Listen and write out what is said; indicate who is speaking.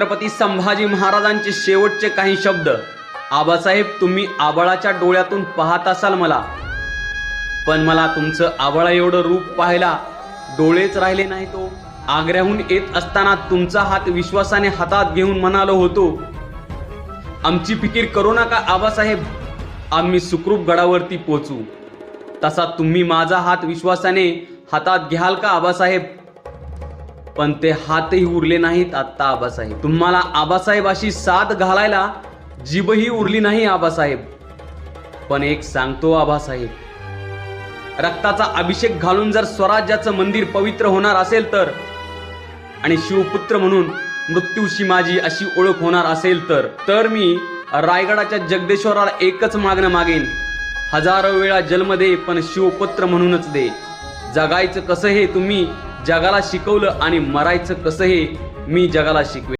Speaker 1: छत्रपती संभाजी महाराजांचे शेवटचे काही शब्द. आबासाहेब, तुम्ही आबाळाच्या डोळ्यातून पाहत असाल मला, पण मला तुमचं आबाळा एवढं रूप पाहायला डोळेच राहिले नाही. तो आग्र्याहून येत असताना तुमचा हात विश्वासाने हातात घेऊन म्हणालो होतो, आमची फिकीर करू नका आबासाहेब, आम्ही सुखरूप गडावरती पोचू. तसा तुम्ही माझा हात विश्वासाने हातात घ्याल का आबासाहेब? पण ते हातही उरले नाहीत आत्ता आबासाहेब. तुम्हाला आबासाहेब अशी साथ घालायला जीभही उरली नाही आबासाहेब. पण एक सांगतो आबासाहेब, रक्ताचा अभिषेक घालून जर स्वराज्याचं मंदिर पवित्र होणार असेल तर, आणि शिवपुत्र म्हणून मृत्यूशी माझी अशी ओळख होणार असेल तर मी रायगडाच्या जगदेश्वराला एकच मागणं मागेन, हजारो वेळा जन्म दे पण शिवपुत्र म्हणूनच दे. जगायचं कसं हे तुम्ही जगाला शिकवलं आणि मरायचं कसं हे मी जगाला शिकवे.